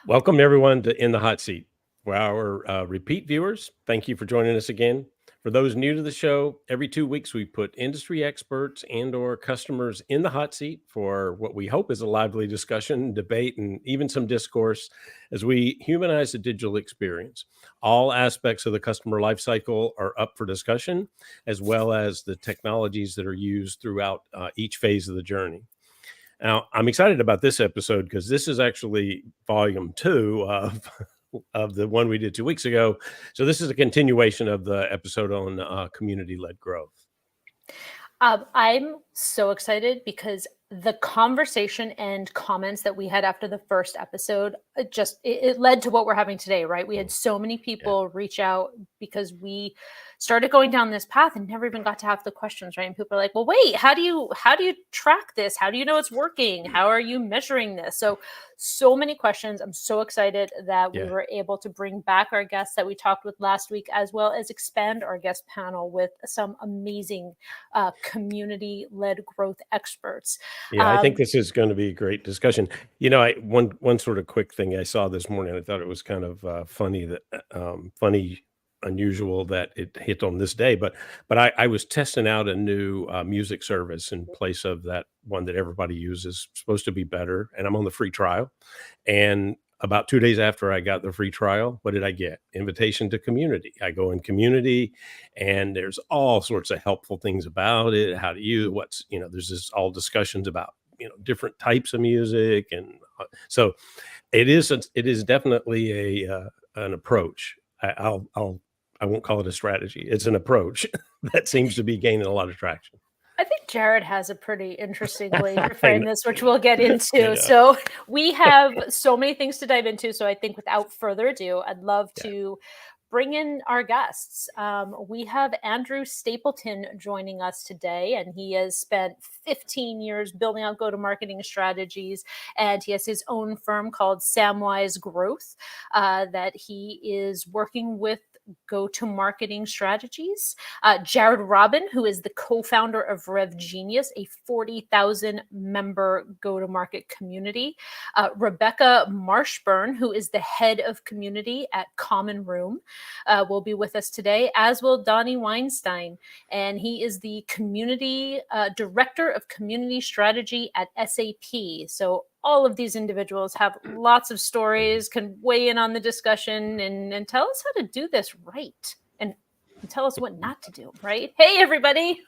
Welcome everyone to In the Hot Seat. For our repeat viewers, thank you for joining us again. For those new to the show, every 2 weeks we put industry experts and or customers in the hot seat for what we hope is a lively discussion, debate, and even some discourse as we humanize the digital experience. All aspects of the customer lifecycle are up for discussion, as well as the technologies that are used throughout each phase of the journey. Now, I'm excited about this episode because this is actually volume 2 of the one we did 2 weeks ago. So this is a continuation of the episode on community-led growth. I'm so excited because the conversation and comments that we had after the first episode, it led to what we're having today, right? We had so many people reach out because we started going down this path and never even got to have the questions, right? And people are like, well, wait, how do you track this? How do you know it's working? How are you measuring this? So many questions. I'm so excited that we were able to bring back our guests that we talked with last week, as well as expand our guest panel with some amazing community-led growth experts. Yeah, I think this is going to be a great discussion. You know, one sort of quick thing I saw this morning, I thought it was kind of funny, unusual that it hit on this day, but I was testing out a new music service in place of that one that everybody uses. Supposed to be better, and I'm on the free trial. And about 2 days after I got the free trial, what did I get? Invitation to community. I go in community, and there's all sorts of helpful things about it. How do you? There's this all discussions about different types of music, and so it is definitely an approach. I won't call it a strategy. It's an approach that seems to be gaining a lot of traction. I think Jared has a pretty interesting way to frame this, which we'll get into. So we have so many things to dive into. So I think without further ado, I'd love to bring in our guests. We have Andrew Stapleton joining us today, and he has spent 15 years building out go-to-marketing strategies, and he has his own firm called Samwise Growth that he is working with go-to-marketing strategies. Jared Robin, who is the co-founder of Rev Genius, a 40,000 member go-to-market community. Rebecca Marshburn, who is the head of community at Common Room, will be with us today, as will Donnie Weinstein. And he is the community director of community strategy at SAP. So all of these individuals have lots of stories, can weigh in on the discussion and tell us how to do this right and tell us what not to do, right? Hey, everybody.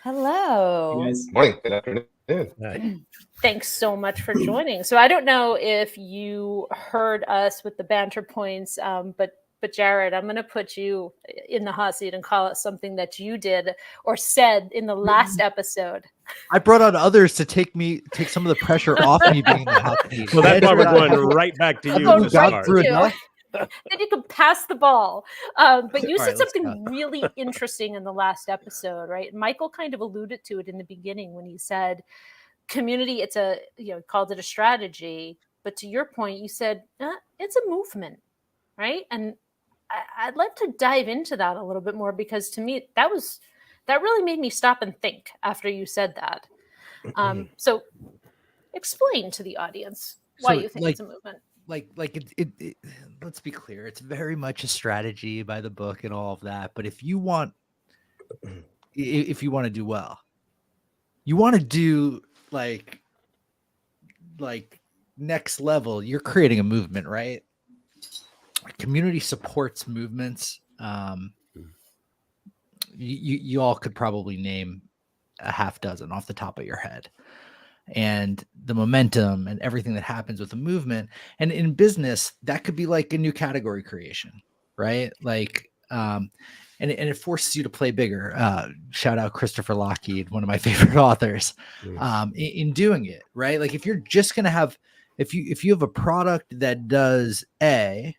Hello. Hey guys. Morning. Good afternoon. Thanks so much for joining. So I don't know if you heard us with the banter points, but Jared, I'm going to put you in the hot seat and call it something that you did or said in the last episode. I brought on others to take some of the pressure off me being in the hot seat. Well, that's why we're going right back to you. Then you can pass the ball. But you said something really interesting in the last episode, right? Michael kind of alluded to it in the beginning when he said community, called it a strategy. But to your point, you said it's a movement, right? And I'd like to dive into that a little bit more, because to me, that really made me stop and think after you said that. So explain to the audience why you think it's a movement. It let's be clear. It's very much a strategy by the book and all of that. But if you want to do well, you want to do like next level, you're creating a movement, right? Community supports movements. You all could probably name a half dozen off the top of your head, and the momentum and everything that happens with a movement. And in business, that could be like a new category creation, right? And it forces you to play bigger. Shout out Christopher Lockheed, one of my favorite authors, in doing it, right? Like if you're just going to have, if you have a product that does A,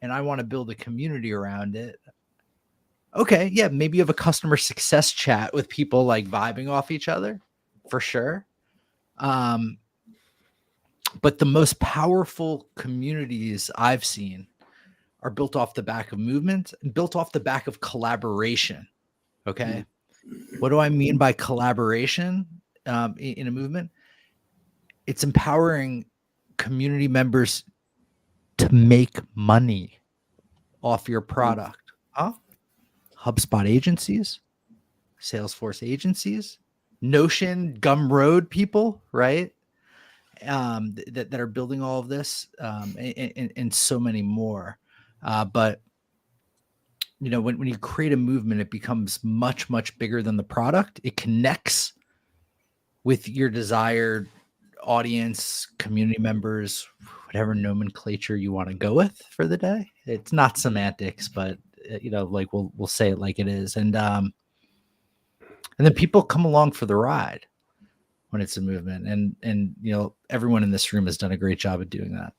and I want to build a community around it. Okay. Yeah. Maybe you have a customer success chat with people like vibing off each other, for sure. But the most powerful communities I've seen are built off the back of movement and built off the back of collaboration. Okay. What do I mean by collaboration in a movement? It's empowering community members to make money off your product. Huh? HubSpot agencies, Salesforce agencies, Notion, Gumroad people, right? That are building all of this, and so many more. But when you create a movement, it becomes much, much bigger than the product. It connects with your desired audience, community members, whatever nomenclature you want to go with for the day. It's not semantics, but like we'll say it like it is, and then people come along for the ride when it's a movement, and everyone in this room has done a great job of doing that.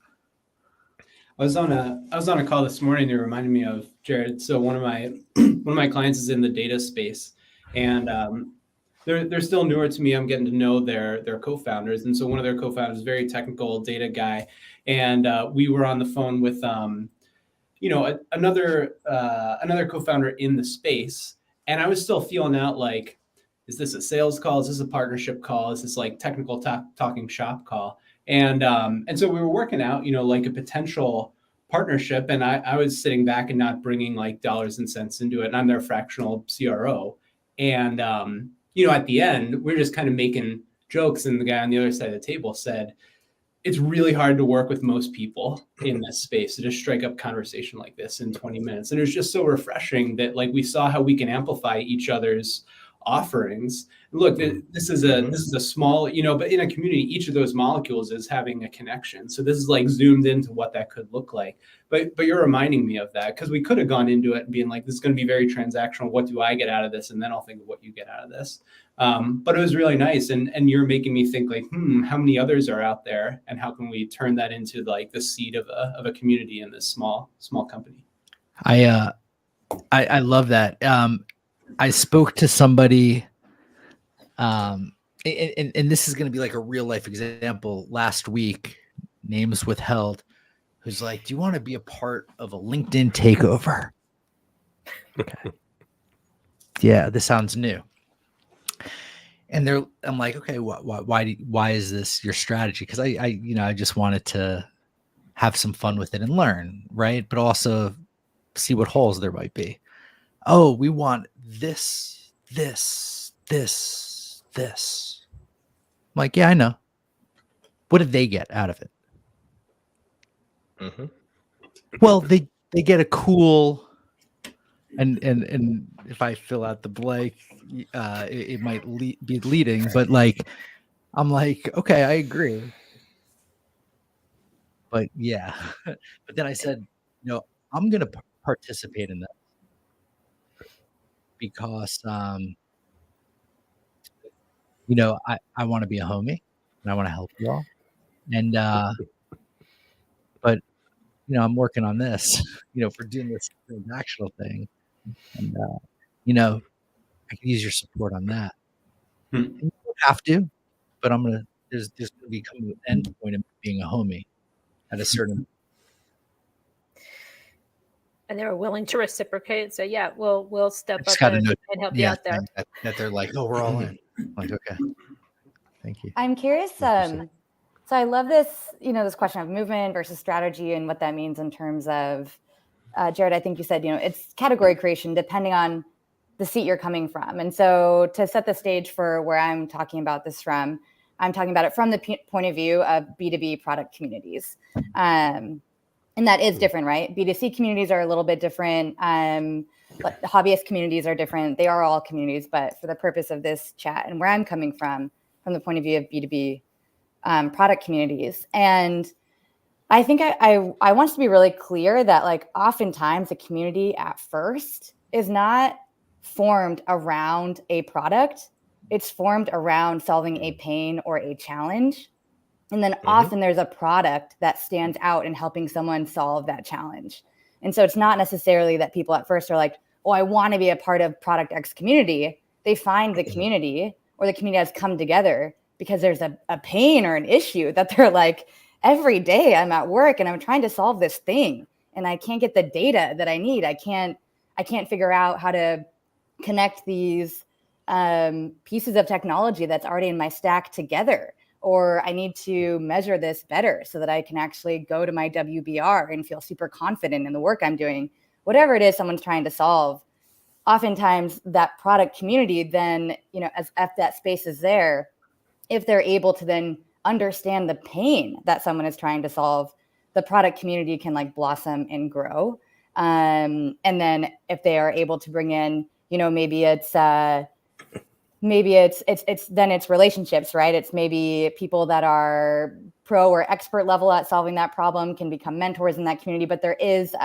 I was on a call this morning. It reminded me of Jared. So one of my clients is in the data space, and they're still newer to me. I'm getting to know their co-founders, and so one of their co-founders is a very technical data guy, and we were on the phone with another co-founder in the space, and I was still feeling out like, is this a sales call? Is this a partnership call? Is this like technical talking shop call? And so we were working out, like a potential partnership. And I was sitting back and not bringing like dollars and cents into it. And I'm their fractional CRO. And, at the end, we're just kind of making jokes. And the guy on the other side of the table said, it's really hard to work with most people in this space to just strike up conversation like this in 20 minutes. And it was just so refreshing that like we saw how we can amplify each other's offerings. Look, this is a small, but in a community, each of those molecules is having a connection. So this is like zoomed into what that could look like. But you're reminding me of that, because we could have gone into it and being like, this is going to be very transactional. What do I get out of this? And then I'll think of what you get out of this. But it was really nice. And you're making me think like, how many others are out there, and how can we turn that into like the seed of a community in this small company? I love that. I spoke to somebody, and this is going to be like a real life example last week, names withheld, who's like, do you want to be a part of a LinkedIn takeover? Okay. Yeah, this sounds new. And I'm like, okay, why is this your strategy? Because I just wanted to have some fun with it and learn, right? But also see what holes there might be. Oh, we want this. I'm like, yeah, I know. What did they get out of it? Mm-hmm. Well, they get a cool, and if I fill out the blank, it might be leading, but like, I'm like, okay, I agree. But yeah, but then I said, I'm going to participate in that because, I want to be a homie and I want to help you all. And, but, I'm working on this, for doing this transactional thing. And, I can use your support on that. And you don't have to, but there's going to become an end point of being a homie at a certain. And they were willing to reciprocate. So yeah, we'll step up and help you out there. That they're like, oh, we're all in. I'm like, okay, thank you. I'm curious. So I love this, this question of movement versus strategy and what that means in terms of, Jared, I think you said, it's category creation depending on the seat you're coming from. And so to set the stage for where I'm talking about this from, I'm talking about it from the point of view of B2B product communities. And that is different, right? B2C communities are a little bit different. But hobbyist communities are different. They are all communities, but for the purpose of this chat and where I'm coming from the point of view of B2B product communities. And I think I want us to be really clear that like oftentimes a community at first is not formed around a product. It's formed around solving a pain or a challenge. And then often there's a product that stands out in helping someone solve that challenge. And so it's not necessarily that people at first are like, oh, I want to be a part of Product X community. They find the community, or the community has come together because there's a pain or an issue that they're like, every day I'm at work and I'm trying to solve this thing and I can't get the data that I need. I can't figure out how to connect these pieces of technology that's already in my stack together, or I need to measure this better so that I can actually go to my WBR and feel super confident in the work I'm doing. Whatever it is someone's trying to solve, oftentimes that product community then, as if that space is there, if they're able to then understand the pain that someone is trying to solve, the product community can like blossom and grow. And then if they are able to bring in, maybe it's relationships, right? It's maybe people that are pro or expert level at solving that problem can become mentors in that community. But there is,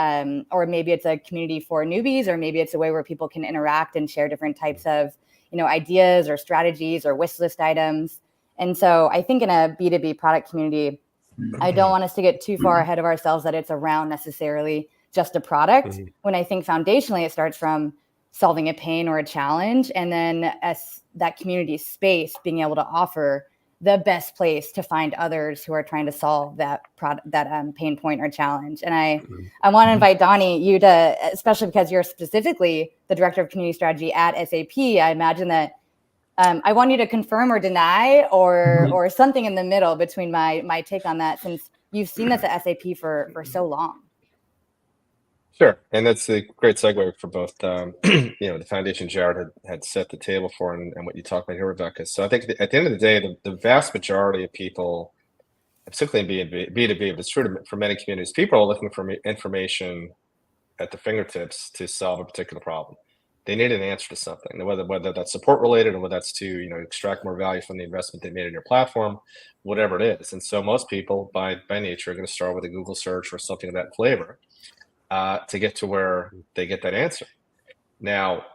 or maybe it's a community for newbies, or maybe it's a way where people can interact and share different types of, ideas or strategies or wish list items. And so I think in a B2B product community, I don't want us to get too far ahead of ourselves that it's around necessarily just a product. When I think foundationally, it starts from solving a pain or a challenge, and then as that community space, being able to offer the best place to find others who are trying to solve that pain point or challenge. And I want to invite Donnie, you to, especially because you're specifically the director of community strategy at SAP. I imagine that I want you to confirm or deny, or something in the middle between my take on that, since you've seen this at SAP for so long. Sure, and that's a great segue for both, the foundation Jared had set the table for, and what you talked about here, Rebecca. So I think at the end of the day, the vast majority of people, particularly in B2B, but it's true for many communities, people are looking for information at the fingertips to solve a particular problem. They need an answer to something, whether that's support related, or whether that's to extract more value from the investment they made in your platform, whatever it is. And so most people, by nature, are going to start with a Google search or something of that flavor to get to where they get that answer. Now,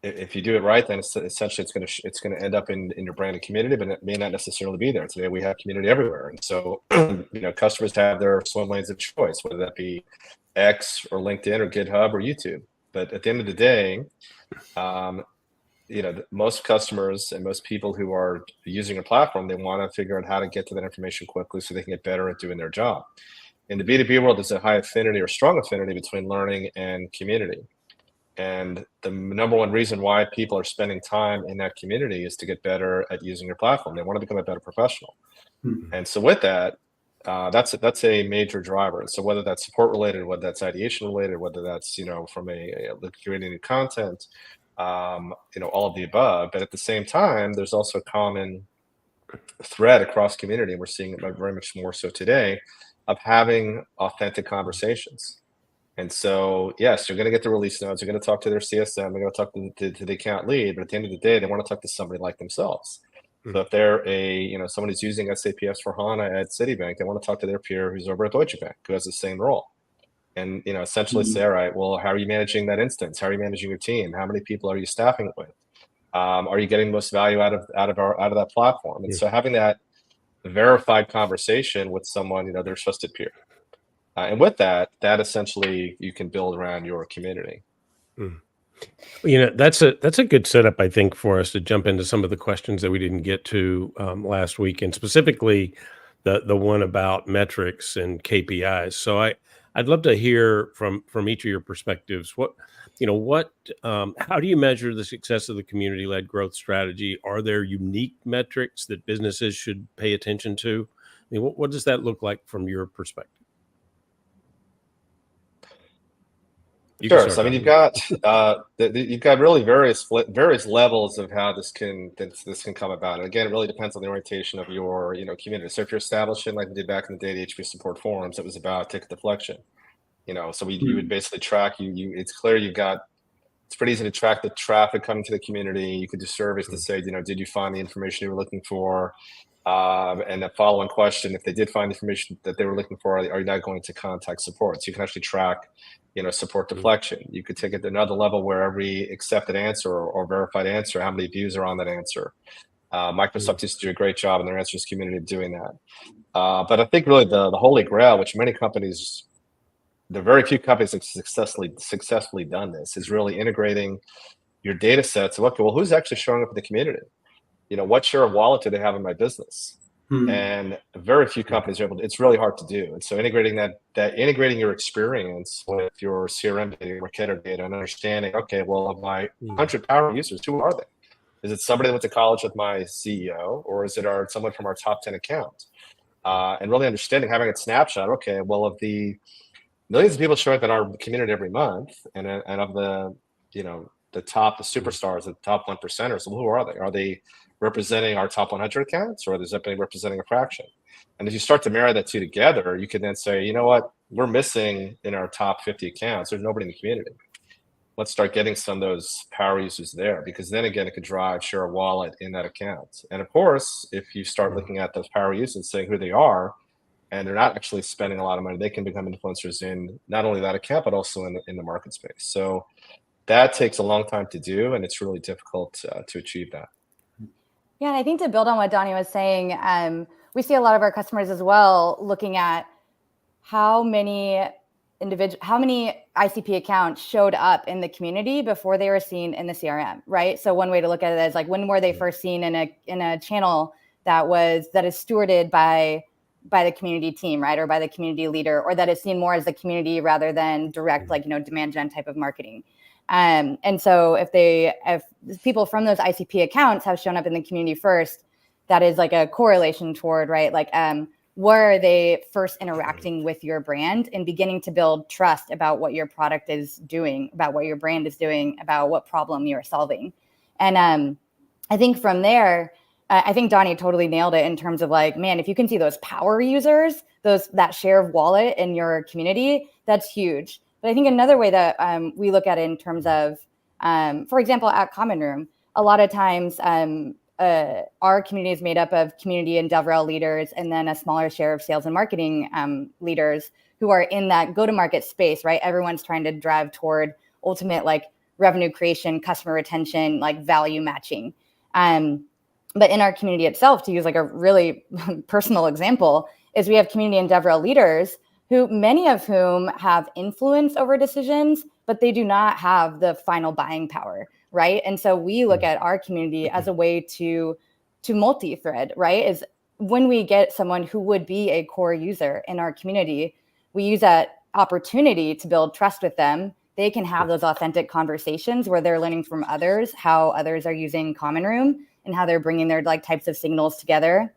if you do it right, then essentially it's going to end up in your branded community, but it may not necessarily be there. Today we have community everywhere, and so customers have their swim lanes of choice, whether that be X or LinkedIn or GitHub or YouTube. But at the end of the day, most customers and most people who are using a platform, they want to figure out how to get to that information quickly so they can get better at doing their job. In the B2B world, there's a high affinity or strong affinity between learning and community. And the number one reason why people are spending time in that community is to get better at using your platform. They want to become a better professional. And so with that, that's a major driver. And so whether that's support related, whether that's ideation related, whether that's from creating new content, all of the above. But at the same time, there's also a common thread across community, and we're seeing it very much more so today, of having authentic conversations. And so yes, you're going to get the release notes, you're going to talk to their CSM, they're going to talk to the account lead, but at the end of the day, they want to talk to somebody like themselves. So if they're someone who's using SAP S/4HANA at Citibank, they want to talk to their peer who's over at Deutsche Bank, who has the same role. And essentially say, all right, well, how are you managing that instance? How are you managing your team? How many people are you staffing it with? Are you getting the most value out of that platform? And so having that verified conversation with someone, their trusted peer. And with that essentially you can build around your community. That's a good setup, I think, for us to jump into some of the questions that we didn't get to last week, and specifically the one about metrics and KPIs. So I'd love to hear from each of your perspectives. How do you measure the success of the community-led growth strategy? Are there unique metrics that businesses should pay attention to? I mean, what does that look like from your perspective? Sure. So I mean, you've got really various levels of how this can come about. And again, it really depends on the orientation of your community. So if you're establishing, like we did back in the day, the HP support forums, it was about ticket deflection. So you would basically track it's clear it's pretty easy to track the traffic coming to the community. You could do surveys to say, did you find the information you were looking for? And that following question, if they did find the information that they were looking for, are you now going to contact support? So you can actually track, support deflection. You could take it to another level where every accepted answer or verified answer, how many views are on that answer. Microsoft used to do a great job in their answers community of doing that. But I think really the holy grail, which many companies, the very few companies that successfully done this, is really integrating your data sets of, okay, well, who's actually showing up in the community? what share of wallet do they have in my business? And very few companies are able to. It's really hard to do. And so integrating integrating your experience with your CRM data, your Marketer data, and understanding, okay, well, of my 100 power users, who are they? Is it somebody that went to college with my CEO, or is it someone from our top 10 accounts? And really understanding, having a snapshot. Okay, well, of the millions of people showing up in our community every month, and of the the superstars, the top 1%ers, well, who are they? Are they representing our top 100 accounts, or are they representing a fraction? And if you start to marry that two together, you can then say, you know what, we're missing in our top 50 accounts. There's nobody in the community. Let's start getting some of those power users there, because then again, it could drive share of wallet in that account. And of course, if you start looking at those power users and saying who they are, and they're not actually spending a lot of money, they can become influencers in not only that account, but also in the market space. So that takes a long time to do, and it's really difficult to achieve that. Yeah, and I think to build on what Donnie was saying, we see a lot of our customers as well looking at how many ICP accounts showed up in the community before they were seen in the CRM, right? So one way to look at it is like, when were they first seen in a channel that is stewarded by the community team, right? Or by the community leader, or that is seen more as the community rather than direct, demand gen type of marketing. And so if people from those ICP accounts have shown up in the community first, that is like a correlation toward, right? Where are they first interacting with your brand and beginning to build trust about what your product is doing, about what your brand is doing, about what problem you're solving. And I think from there, I think Donnie totally nailed it in terms of man, if you can see those power users, that share of wallet in your community, that's huge. But I think another way that we look at it in terms of, for example, at Common Room, a lot of times our community is made up of community and DevRel leaders, and then a smaller share of sales and marketing leaders who are in that go-to-market space, right? Everyone's trying to drive toward ultimate revenue creation, customer retention, value matching. But in our community itself, to use a really personal example, is we have community and DevRel leaders who many of whom have influence over decisions, but they do not have the final buying power, right? And so we look at our community as a way to multi-thread, right? Is when we get someone who would be a core user in our community, we use that opportunity to build trust with them. They can have those authentic conversations where they're learning from others, how others are using Common Room and how they're bringing their types of signals together.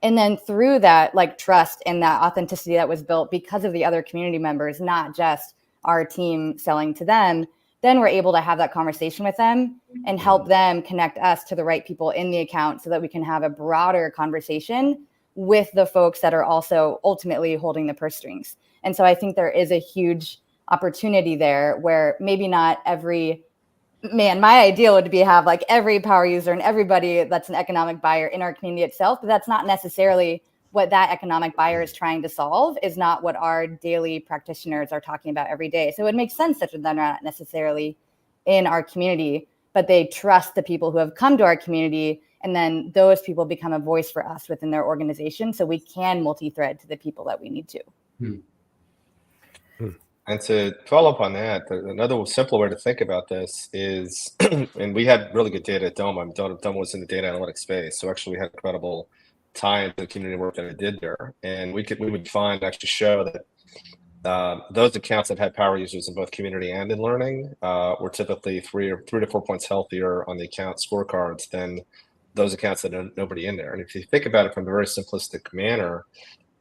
And then through that trust and that authenticity that was built because of the other community members, not just our team selling to them, then we're able to have that conversation with them and help them connect us to the right people in the account so that we can have a broader conversation with the folks that are also ultimately holding the purse strings. And so I think there is a huge opportunity there where maybe not my ideal would be have every power user and everybody that's an economic buyer in our community itself, but that's not necessarily what that economic buyer is trying to solve, is not what our daily practitioners are talking about every day. So it makes sense that they're not necessarily in our community, but they trust the people who have come to our community, and then those people become a voice for us within their organization, so we can multi-thread to the people that we need to. And to follow up on that, another simple way to think about this is, and we had really good data at Doma. Doma was in the data analytics space, so actually we had incredible tie into the community work that I did there. And we would actually show that those accounts that had power users in both community and in learning were typically 3 to 4 points healthier on the account scorecards than those accounts that had nobody in there. And if you think about it from a very simplistic manner,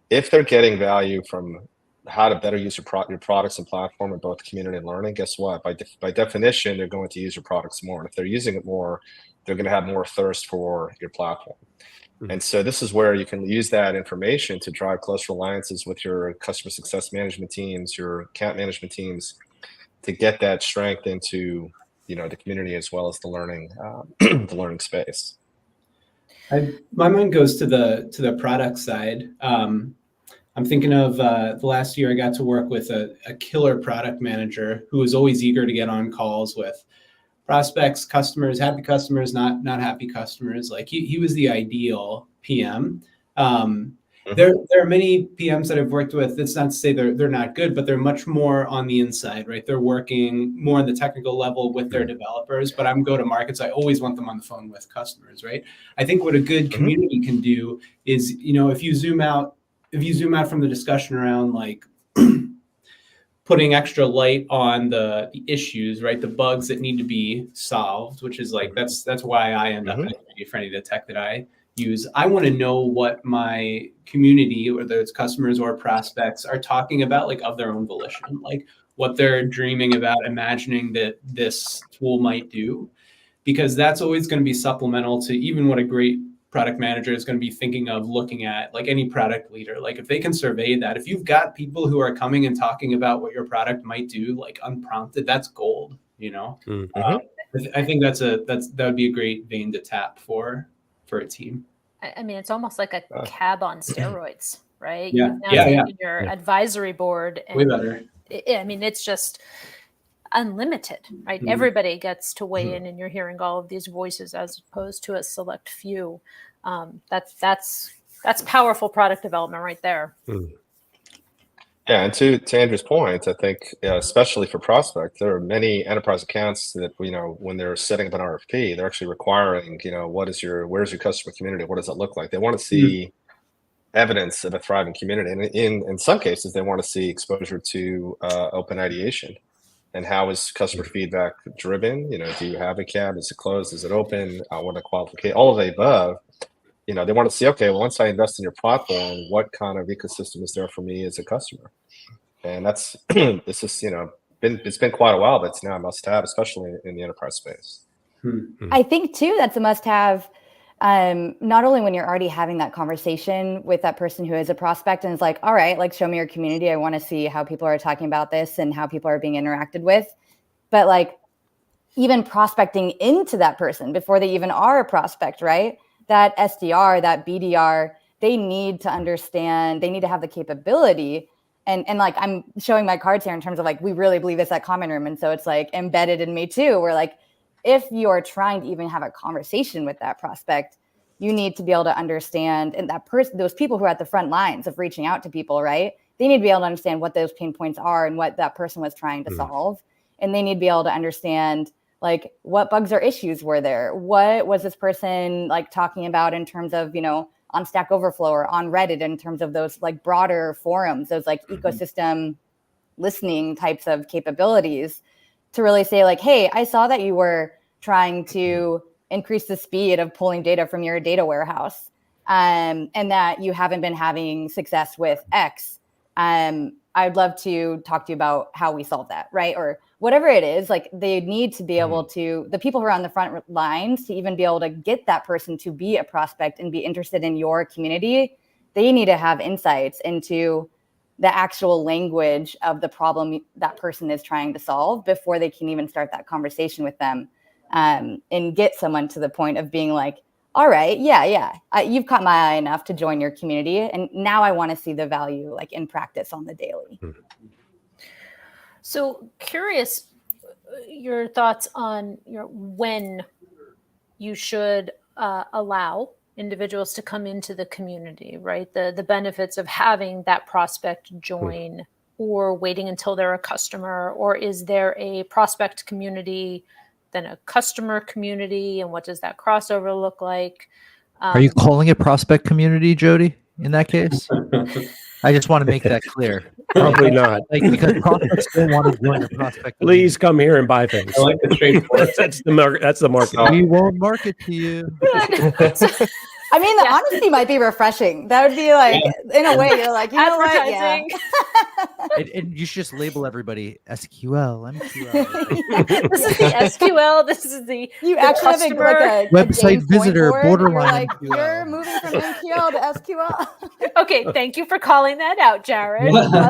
if they're getting value from how to better use your products and platform in both community and learning, guess what? By definition, they're going to use your products more. And if they're using it more, they're going to have more thirst for your platform. And so this is where you can use that information to drive closer alliances with your customer success management teams, your account management teams, to get that strength into the community as well as the learning the learning space. My mind goes to the product side. I'm thinking of the last year I got to work with a killer product manager who was always eager to get on calls with prospects, customers, happy customers, not happy customers. He was the ideal PM. And There are many PMs that I've worked with. It's not to say they're not good, but they're much more on the inside, right? They're working more on the technical level with their developers, but I'm go-to-market, so I always want them on the phone with customers, right? I think what a good community can do is, if you zoom out from the discussion around like putting extra light on the issues, right? The bugs that need to be solved, which is like, that's why I end up for any of the tech that I use. I want to know what my community, whether it's customers or prospects, are talking about, like of their own volition, like what they're dreaming about, imagining that this tool might do, because that's always going to be supplemental to even what a great product manager is going to be thinking of looking at, like any product leader. Like if they can survey that, if you've got people who are coming and talking about what your product might do, like unprompted, that's gold, I think that would be a great vein to tap for a team. I mean, it's almost like a cab on steroids, right? Yeah. You've now taken your advisory board and way better. I mean, it's just unlimited, right? Everybody gets to weigh in, and you're hearing all of these voices as opposed to a select few. That's powerful product development right there. Yeah, and to Andrew's point, I think especially for prospects, there are many enterprise accounts that when they're setting up an RFP, they're actually requiring where's your customer community? What does it look like? They want to see evidence of a thriving community, and in some cases, they want to see exposure to open ideation. And how is customer feedback driven? Do you have a cab? Is it closed? Is it open? What are the qualifications? All of the above. They want to see, okay, well, once I invest in your platform, what kind of ecosystem is there for me as a customer? And that's it's just it's been quite a while, but it's now a must-have, especially in the enterprise space. I think too that's a must-have. Not only when you're already having that conversation with that person who is a prospect and is like, all right, like show me your community. I want to see how people are talking about this and how people are being interacted with. But like even prospecting into that person before they even are a prospect, right? That SDR, that BDR, they need to understand, they need to have the capability. And like I'm showing my cards here in terms of like, we really believe it's that common room. And so it's like embedded in me too. We're like, if you're trying to even have a conversation with that prospect, you need to be able to understand, and that person, those people who are at the front lines of reaching out to people, right? They need to be able to understand what those pain points are and what that person was trying to solve. And they need to be able to understand like what bugs or issues were there? What was this person like talking about in terms of, on Stack Overflow or on Reddit in terms of those like broader forums, those like ecosystem listening types of capabilities, to really say like, hey, I saw that you were trying to increase the speed of pulling data from your data warehouse, and that you haven't been having success with X. I'd love to talk to you about how we solve that, right? Or whatever it is, like they need to be able to, the people who are on the front lines, to even be able to get that person to be a prospect and be interested in your community, they need to have insights into the actual language of the problem that person is trying to solve before they can even start that conversation with them, and get someone to the point of being like, all right, you've caught my eye enough to join your community. And now I want to see the value like in practice on the daily. So curious your thoughts on when you should allow individuals to come into the community, right? The benefits of having that prospect join or waiting until they're a customer, or is there a prospect community, then a customer community, and what does that crossover look like? Are you calling it prospect community, Jody, in that case? I just want to make that clear. Probably not. Like, because prospects don't want to join the prospect. Please come here and buy things. I like the straightforward. That's the market. We won't market to you. I mean, the honesty might be refreshing. That would be like, in a way, you're like, you know what? Yeah. And you should just label everybody SQL, MQL. This is the SQL. This is the you actually have like a website visitor borderline. Like, you're moving from MQL to SQL. Okay, thank you for calling that out, Jared. I love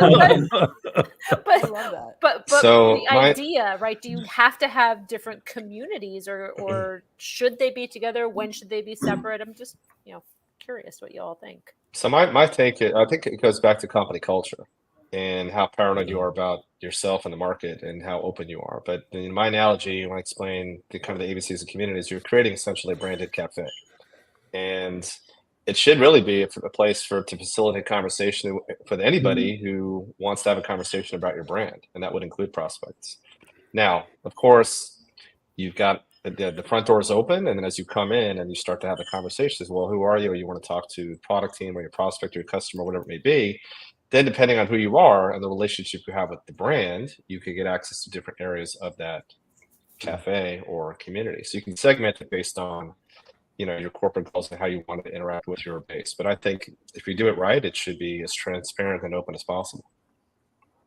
that. But So the idea, right? Do you have to have different communities, or should they be together? When should they be separate? I'm just curious what you all think. So my take, I think it goes back to company culture and how paranoid you are about yourself and the market and how open you are. But in my analogy, when I explain the kind of the ABCs of communities, you're creating essentially a branded cafe. And it should really be a place to facilitate conversation for anybody who wants to have a conversation about your brand, and that would include prospects. Now, of course, you've got the front door is open, and then as you come in and you start to have the conversations, well, who are you? Or you want to talk to the product team or your prospect or your customer, whatever it may be. Then, depending on who you are and the relationship you have with the brand, you can get access to different areas of that cafe or community. So you can segment it based on, your corporate goals and how you want to interact with your base. But I think if you do it right, it should be as transparent and open as possible.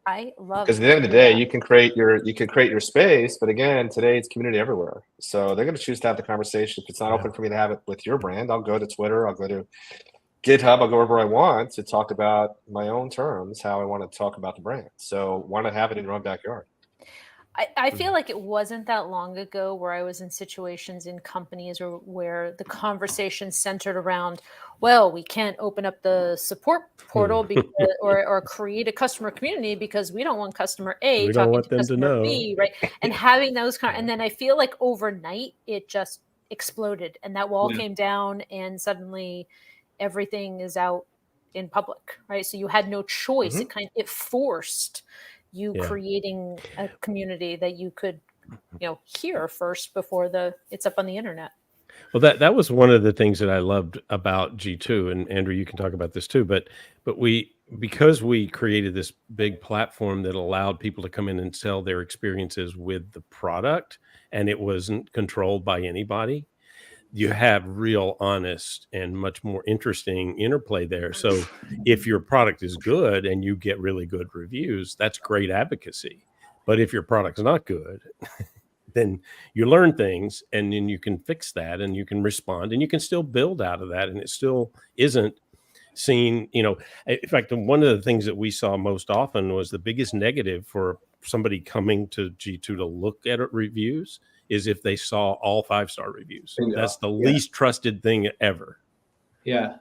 I love, because at the end of the day, you can create your space, but again, today it's community everywhere. So they're going to choose to have the conversation. If it's not open for me to have it with your brand, I'll go to Twitter, I'll go to GitHub, I'll go wherever I want to talk about my own terms, how I want to talk about the brand. So why not have it in your own backyard? I feel like it wasn't that long ago where I was in situations in companies where the conversation centered around, well, we can't open up the support portal because, or create a customer community because we don't want customer A talking to customer B, right? And having those and then I feel like overnight it just exploded and that wall came down and suddenly everything is out in public, right? So you had no choice. It forced you creating a community that you could, hear first before it's up on the internet. Well, that was one of the things that I loved about G2, and Andrew, you can talk about this too. But because we created this big platform that allowed people to come in and sell their experiences with the product, and it wasn't controlled by anybody. You have real honest and much more interesting interplay there. So if your product is good and you get really good reviews, that's great advocacy. But if your product's not good, then you learn things and then you can fix that and you can respond and you can still build out of that. And it still isn't seen, in fact, one of the things that we saw most often was the biggest negative for somebody coming to G2 to look at reviews is if they saw all 5-star reviews. That's the least trusted thing ever. Yeah.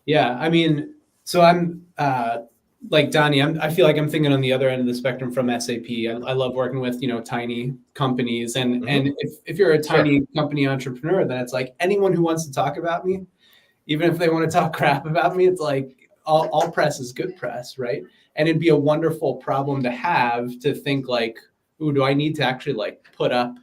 I mean, so I'm like Donnie, I feel like I'm thinking on the other end of the spectrum from SAP. I love working with, tiny companies. And if you're a tiny company entrepreneur, then it's like anyone who wants to talk about me, even if they want to talk crap about me, it's like all press is good press, right? And it'd be a wonderful problem to have, to think like, ooh, do I need to actually like put up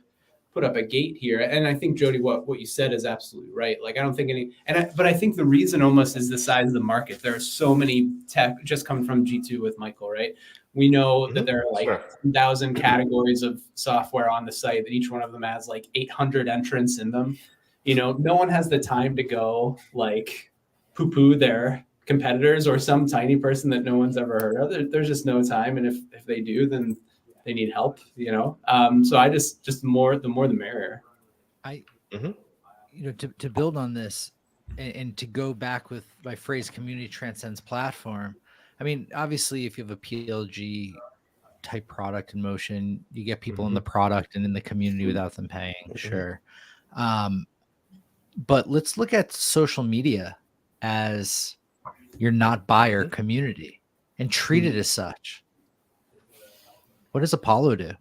a gate here? And I think, Jody, what you said is absolutely right. Like, I don't think but I think the reason almost is the size of the market. There are so many tech, just coming from G2 with Michael, right? We know that there are like 1,000 categories of software on the site, that each one of them has like 800 entrants in them. No one has the time to go like poo-poo their competitors or some tiny person that no one's ever heard of. There's just no time. And if they do, then they need help, so I just the more the merrier. To build on this and to go back with my phrase, community transcends platform. I mean, obviously, if you have a PLG type product in motion, you get people in the product and in the community without them paying. Sure. But let's look at social media as your not buyer community and treat it as such. What does Apollo do?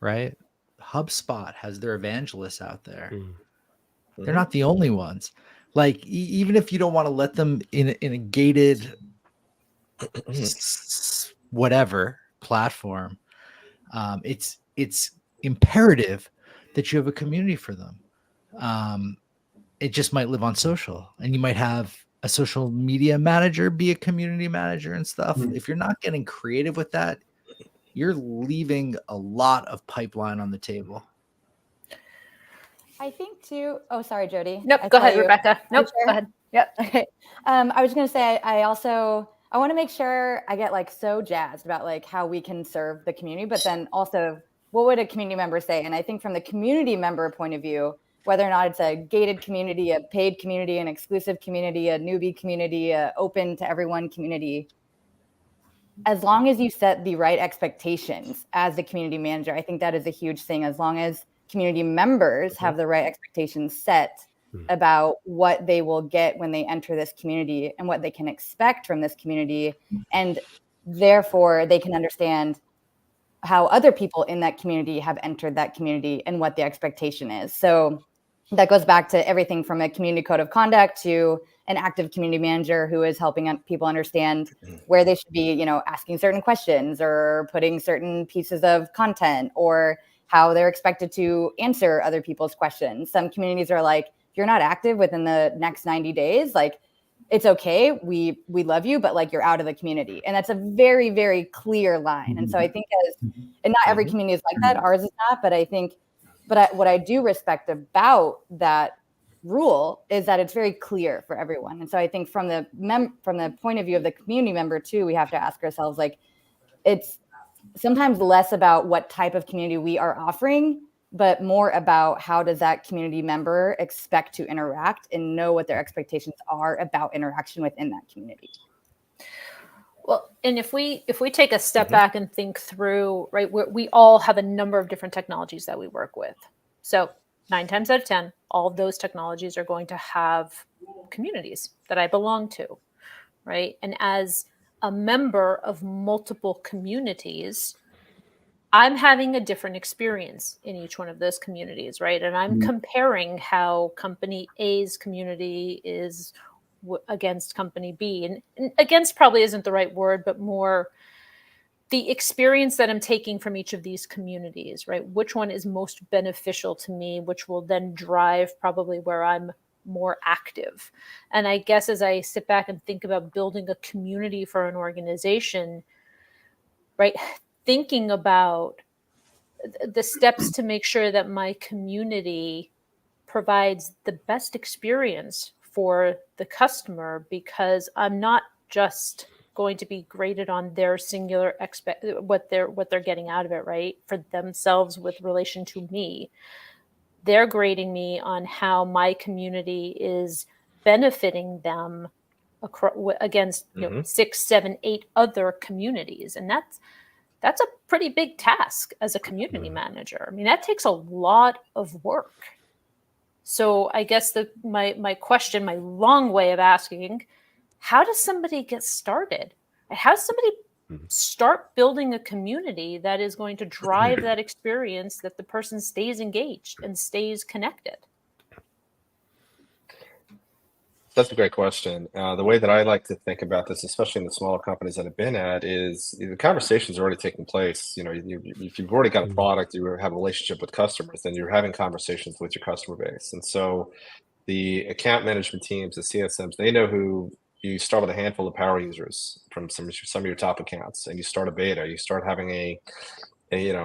Right? HubSpot has their evangelists out there. They're not the only ones. Like, even if you don't want to let them in a gated whatever platform, it's imperative that you have a community for them. It just might live on social, and you might have a social media manager be a community manager and stuff. If you're not getting creative with that, you're leaving a lot of pipeline on the table. I think too. Oh, sorry, Jody. Nope. Go ahead, Rebecca. Nope. Sure? Go ahead. Yep. Okay. I was going to say, I want to make sure I get like so jazzed about like how we can serve the community, but then also what would a community member say? And I think from the community member point of view, whether or not it's a gated community, a paid community, an exclusive community, a newbie community, a open to everyone community, as long as you set the right expectations as the community manager, I think that is a huge thing. As long as community members have the right expectations set about what they will get when they enter this community and what they can expect from this community. And therefore they can understand how other people in that community have entered that community and what the expectation is. So that goes back to everything from a community code of conduct to an active community manager who is helping people understand where they should be, you know, asking certain questions or putting certain pieces of content or how they're expected to answer other people's questions. Some communities are like, if you're not active within the next 90 days, like, it's okay. We love you, but like, you're out of the community. And that's a very, very clear line. And so I think and not every community is like that. Ours is not, but I think, what I do respect about that rule is that it's very clear for everyone. And so I think from the point of view of the community member too, we have to ask ourselves, like, it's sometimes less about what type of community we are offering, but more about how does that community member expect to interact and know what their expectations are about interaction within that community. Well, and if we take a step back and think through, right, we all have a number of different technologies that we work with. So 9 times out of 10, all of those technologies are going to have communities that I belong to, right? And as a member of multiple communities, I'm having a different experience in each one of those communities, right? And I'm comparing how company A's community is against company B. And against probably isn't the right word, but more the experience that I'm taking from each of these communities, right? Which one is most beneficial to me, which will then drive probably where I'm more active. And I guess as I sit back and think about building a community for an organization, right? Thinking about the steps to make sure that my community provides the best experience for the customer, because I'm not just going to be graded on their singular what they're getting out of it, right? For themselves with relation to me. They're grading me on how my community is benefiting them against 6, 7, 8 other communities. And that's a pretty big task as a community manager. I mean, that takes a lot of work. So I guess my question, my long way of asking, how does somebody get started? How does somebody start building a community that is going to drive that experience, that the person stays engaged and stays connected? That's a great question. The way that I like to think about this, especially in the smaller companies that I've been at, is the conversations are already taking place. You know, if you've already got a product, you have a relationship with customers, then you're having conversations with your customer base. And so the account management teams, the CSMs, they know who. You start with a handful of power users from some of your top accounts, and you start a beta. You start having a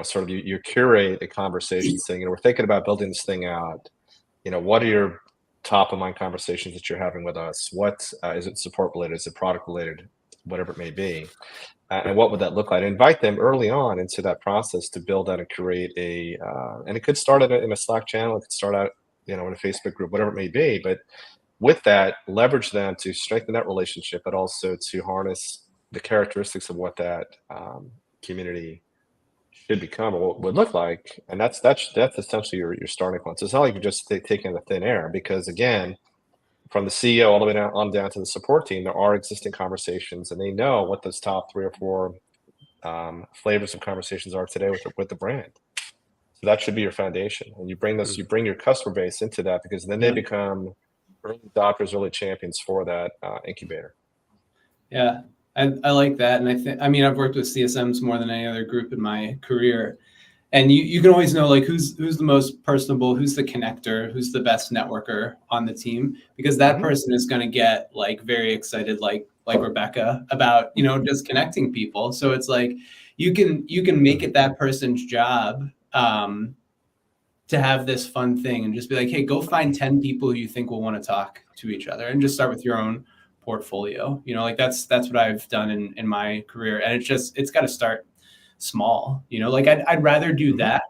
sort of you curate a conversation saying, we're thinking about building this thing out. What are your top of mind conversations that you're having with us? What is it support related? Is it product related? Whatever it may be. And what would that look like? Invite them early on into that process to build out and create and it could start in a Slack channel. It could start out, in a Facebook group, whatever it may be. But with that, leverage them to strengthen that relationship, but also to harness the characteristics of what that community should become or what would look like. And that's essentially your starting point. So it's not like you're just taking the thin air, because again, from the CEO all the way down to the support team, there are existing conversations, and they know what those top 3 or 4 flavors of conversations are today with the brand. So that should be your foundation, and you bring your customer base into that, because then they become early adopters, early champions for that incubator. Yeah, I like that. And I've worked with CSMs more than any other group in my career. And you can always know, like, who's the most personable, who's the connector, who's the best networker on the team, because that person is going to get like very excited, like Rebecca, about, just connecting people. So it's like, you can make it that person's job to have this fun thing and just be like, hey, go find 10 people who you think will want to talk to each other, and just start with your own portfolio. Like that's what I've done in my career. And it's got to start small, like I'd rather do that,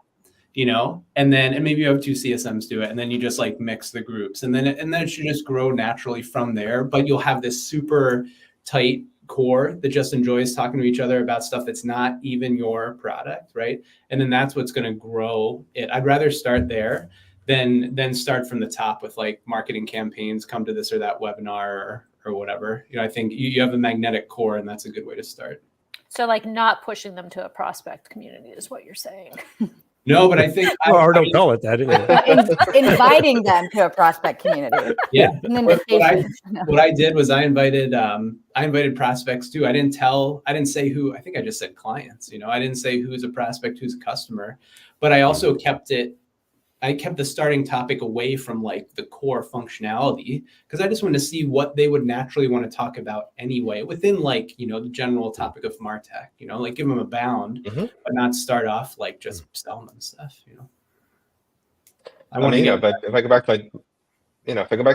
and maybe you have 2 CSMs do it, and then you just like mix the groups, and then it should just grow naturally from there. But you'll have this super tight core that just enjoys talking to each other about stuff that's not even your product, right? And then that's what's going to grow it. I'd rather start there than start from the top with like marketing campaigns, come to this or that webinar or whatever. I think you have a magnetic core, and that's a good way to start. So like not pushing them to a prospect community is what you're saying. No, but I think or don't call it that anyway. Inviting them to a prospect community. Yeah. An invitation. What I did was I invited prospects too. I didn't say who. I think I just said clients. I didn't say who's a prospect, who's a customer, but I also kept the starting topic away from like the core functionality, because I just wanted to see what they would naturally want to talk about anyway within like, the general topic of MarTech, like give them a bound, but not start off like just selling them stuff, But if I go back to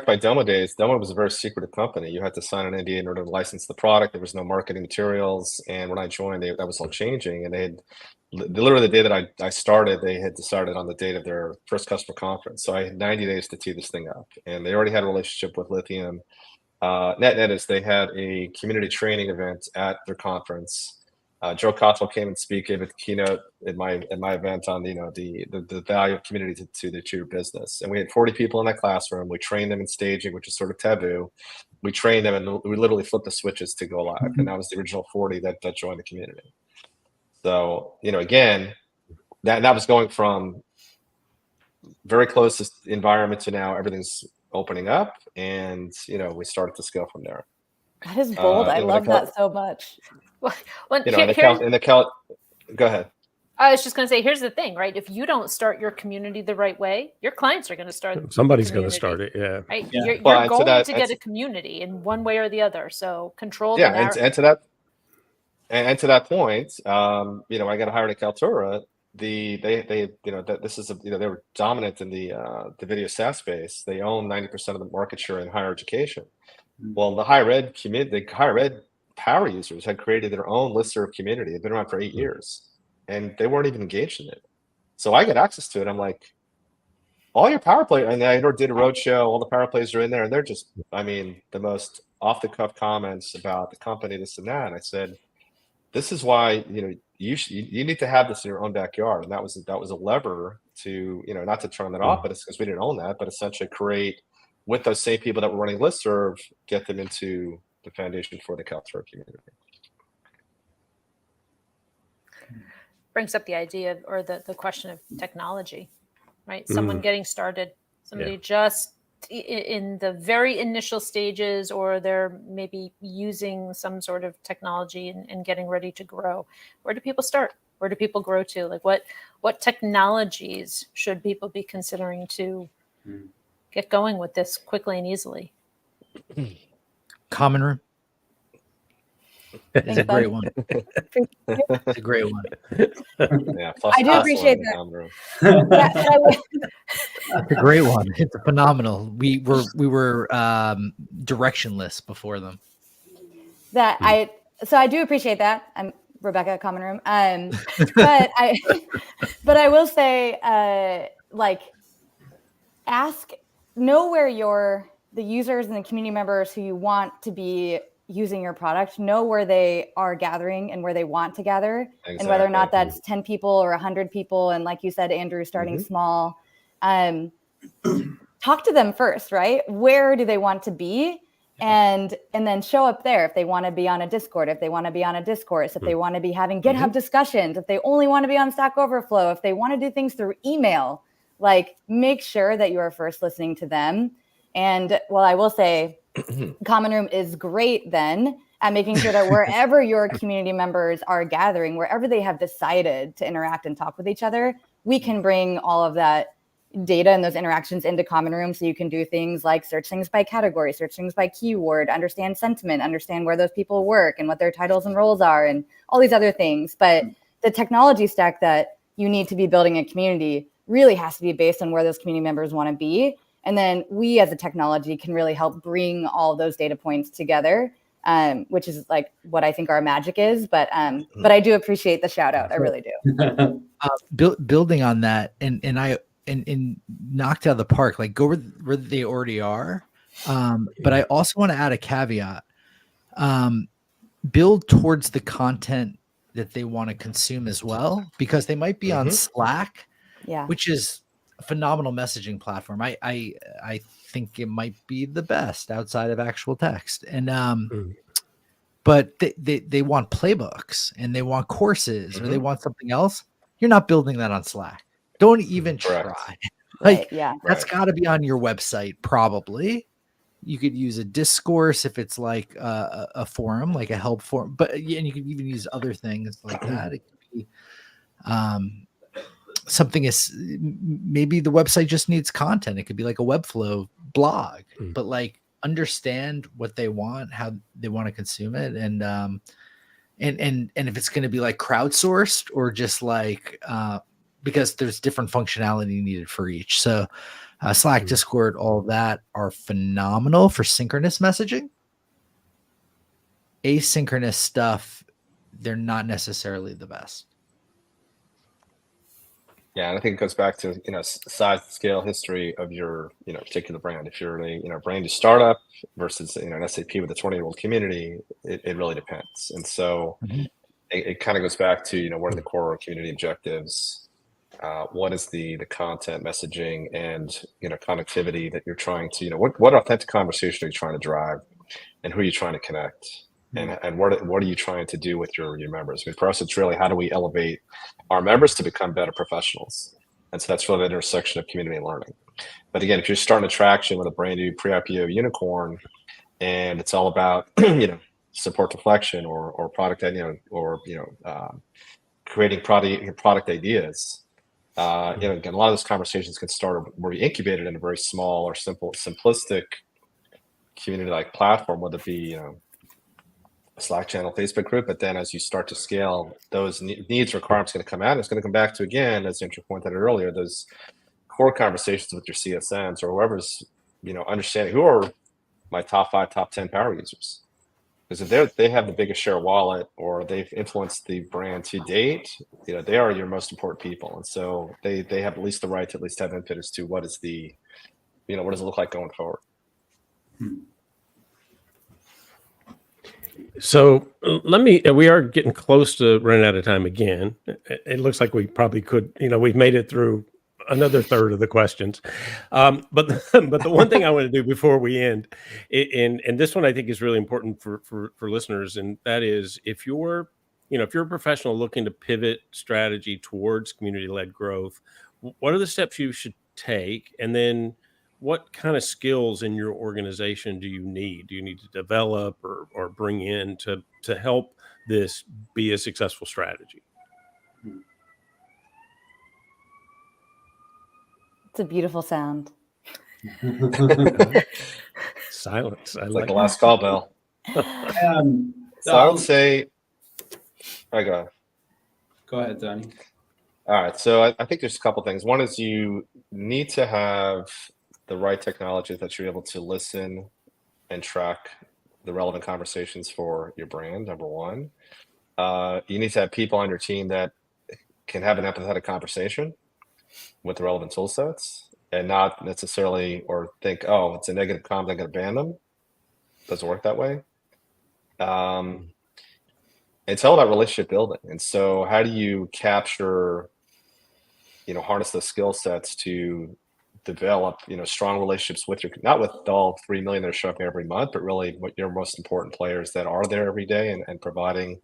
my Domo days, Domo was a very secretive company. You had to sign an NDA in order to license the product. There was no marketing materials. And when I joined, that was all changing. And they had literally the day that I started, they had decided on the date of their first customer conference. So I had 90 days to tee this thing up. And they already had a relationship with Lithium. Net is they had a community training event at their conference. Joe Cottrell came and gave a keynote at my event on the value of community to your business. And we had 40 people in that classroom. We trained them in staging, which is sort of taboo. We trained them and we literally flipped the switches to go live. And that was the original 40 that joined the community. So, again, that was going from very close environment to now everything's opening up, and we started to scale from there. That is bold. I love that so much. Well, go ahead. I was just going to say, here's the thing, right? If you don't start your community the right way, your clients are going to start. Somebody's going to start it. Yeah. Right. Yeah. You're going to get a community in one way or the other. So control. Yeah. And to that point, I got hired at Kaltura. They were dominant in the video SaaS space. They own 90% of the market share in higher education. Well, the higher ed power users had created their own listserv community. They've been around for 8 years, and they weren't even engaged in it. So I get access to it. I'm like, all your power players, and I did a roadshow. All the power players are in there, and they're just, the most off the cuff comments about the company, this and that. And I said, this is why you need to have this in your own backyard. And that was a lever to not to turn that off, but it's because we didn't own that, but essentially create with those same people that were running listserv, get them into the foundation for the Kaltura community. Brings up the idea or the question of technology, right? Someone getting started, somebody just in the very initial stages, or they're maybe using some sort of technology and getting ready to grow. Where do people start? Where do people grow to? Like what technologies should people be considering to get going with this quickly and easily? Common Room. It's a great one. It's a great one. Yeah, I do appreciate that. It's a great one. It's phenomenal. We were directionless before them. I do appreciate that. I'm Rebecca at Common Room. But I will say, know where the users and the community members who you want to be using your product, know where they are gathering and where they want to gather, and whether or not that's 10 people or 100 people. And like you said, Andrew, starting small, talk to them first, right? Where do they want to be? And then show up there. If they want to be on a Discord, if they want to be on a discourse, if they want to be having GitHub discussions, if they only want to be on Stack Overflow, if they want to do things through email, make sure that you are first listening to them. And I will say Common Room is great then at making sure that wherever your community members are gathering, wherever they have decided to interact and talk with each other, we can bring all of that data and those interactions into Common Room. So you can do things like search things by category, search things by keyword, understand sentiment, understand where those people work and what their titles and roles are, and all these other things. But the technology stack that you need to be building a community really has to be based on where those community members want to be. And then we as a technology can really help bring all those data points together, which is what I think our magic is. But I do appreciate the shout out. I really do. Building on that and knocked out of the park, go where they already are. But I also want to add a caveat. Build towards the content that they want to consume as well, because they might be on Slack, which is a phenomenal messaging platform. I think it might be the best outside of actual text. And but they want playbooks and they want courses or they want something else. You're not building that on Slack. Don't even Correct. try. Right, Like, yeah. that's Right. got to be on your website, probably. You could use a discourse if it's like a forum, like a help forum, but and you can even use other things like that. It could be something is maybe the website just needs content. It could be like a Webflow blog, but like understand what they want, how they want to consume it, and if it's going to be like crowdsourced or just like because there's different functionality needed for each. So Slack, Discord, all of that are phenomenal for synchronous messaging. Asynchronous stuff, they're not necessarily the best. Yeah, and I think it goes back to size, scale, history of your particular brand. If you're a brand new startup versus an SAP with a 20-year-old community, it really depends. And so it kind of goes back to what are the core community objectives, what is the content messaging and connectivity that you're trying to what authentic conversation are you trying to drive, and who are you trying to connect, and what are you trying to do with your members? I mean, for us, it's really how do we elevate our members to become better professionals, and so that's really the intersection of community and learning. But again, if you're starting a traction with a brand new pre-IPO unicorn, and it's all about support deflection or product creating product ideas. Again, a lot of those conversations can start where you incubated in a very small or simplistic community-like platform, whether it be a Slack channel, Facebook group. But then as you start to scale, those needs, requirements going to come out. And it's going to come back to, again, as Andrew pointed out earlier, those core conversations with your CSMs or whoever's understanding who are my top 5, top 10 power users. Because if they have the biggest share of wallet or they've influenced the brand to date, they are your most important people, and so they have at least the right to at least have input as to what is the, what does it look like going forward. So we are getting close to running out of time again. It looks like we probably could, we've made it through another third of the questions. But the one thing I want to do before we end, and this one I think is really important for listeners, and that is if you're a professional looking to pivot strategy towards community-led growth, what are the steps you should take? And then what kind of skills in your organization do you need? Do you need to develop or bring in to help this be a successful strategy? It's a beautiful sound. Silence. I It's like the last call bell. So I would say, all right, go ahead, Donnie. All right. So I think there's a couple things. One is you need to have the right technology that you're able to listen and track the relevant conversations for your brand, number one. You need to have people on your team that can have an empathetic conversation with the relevant tool sets and not necessarily or think, oh, it's a negative comment, I'm going to ban them. Doesn't work that way. It's all about relationship building. And so how do you capture, harness those skill sets to develop, strong relationships with not with all 3 million that are showing up every month, but really what your most important players that are there every day and providing,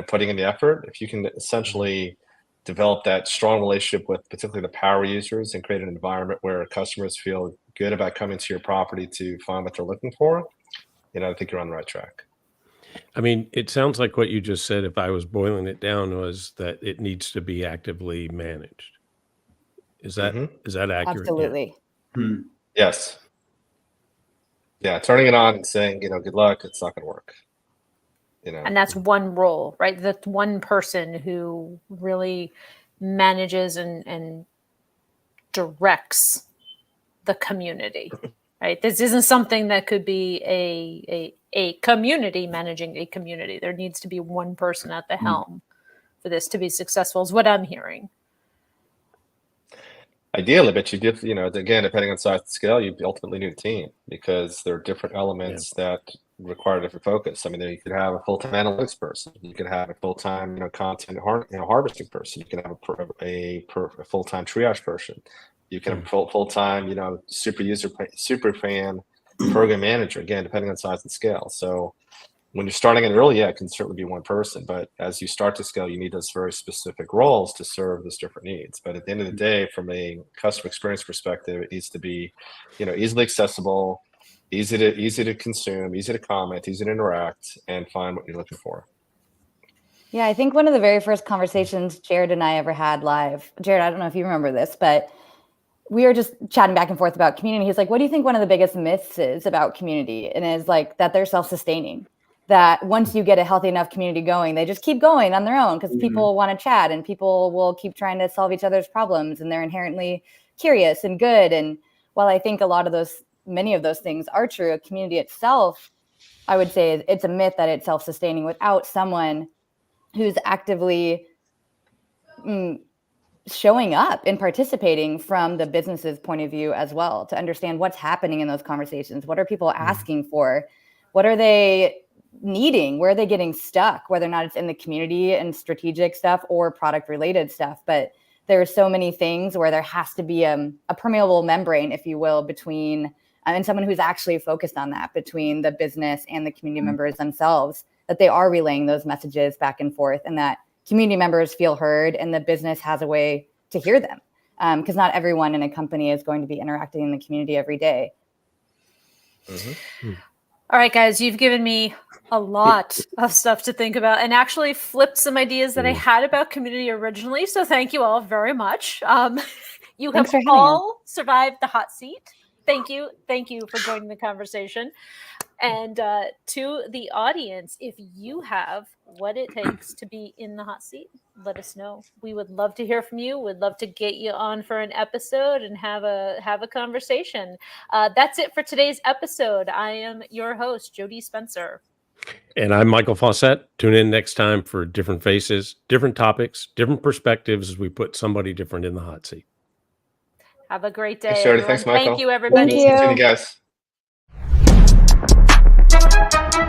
putting in the effort. If you can essentially develop that strong relationship with particularly the power users and create an environment where customers feel good about coming to your property to find what they're looking for, I think you're on the right track. I mean, it sounds like what you just said, if I was boiling it down, was that it needs to be actively managed. Is that accurate? Absolutely. Yeah. Yes. Yeah, turning it on and saying, good luck, it's not going to work. And that's one role, right? That's one person who really manages and directs the community, right? This isn't something that could be a community managing a community. There needs to be one person at the helm for this to be successful, is what I'm hearing. Ideally, but you did, again, depending on size and scale, you ultimately need a team because there are different elements that require different focus. I mean, you could have a full-time analytics person. You could have a full-time, content harvesting person. You can have a full-time triage person. You can have a full-time, super fan program manager. Again, depending on size and scale. So When you're starting it early, yeah, it can certainly be one person. But as you start to scale, you need those very specific roles to serve those different needs. But at the end of the day, from a customer experience perspective, it needs to be, easily accessible, easy to consume, easy to comment, easy to interact, and find what you're looking for. Yeah, I think one of the very first conversations Jared and I ever had live, Jared, I don't know if you remember this, but we were just chatting back and forth about community. He's like, what do you think one of the biggest myths is about community? And it's like that they're self-sustaining, that once you get a healthy enough community going, they just keep going on their own because people want to chat and people will keep trying to solve each other's problems and they're inherently curious and good. And while I think many of those things are true, a community itself, I would say it's a myth that it's self-sustaining without someone who's actively showing up and participating from the business's point of view as well, to understand what's happening in those conversations. What are people asking for? What are they needing? Where are they getting stuck? Whether or not it's in the community and strategic stuff or product related stuff. But there are so many things where there has to be a permeable membrane, if you will, between and someone who's actually focused on that, between the business and the community members themselves, that they are relaying those messages back and forth, and that community members feel heard and the business has a way to hear them. Because not everyone in a company is going to be interacting in the community every day. All right, guys, you've given me a lot of stuff to think about and actually flipped some ideas that I had about community originally. So thank you all very much. You have all survived the hot seat. Thank you. Thank you for joining the conversation. And to the audience, if you have what it takes to be in the hot seat, let us know. We would love to hear from you. We'd love to get you on for an episode and have a conversation. That's it for today's episode. I am your host, Jody Spencer. And I'm Michael Fauscette. Tune in next time for different faces, different topics, different perspectives as we put somebody different in the hot seat. Have a great day. Thanks, Jody. Thanks, Michael. Thank you, everybody. Thank you. See you guys.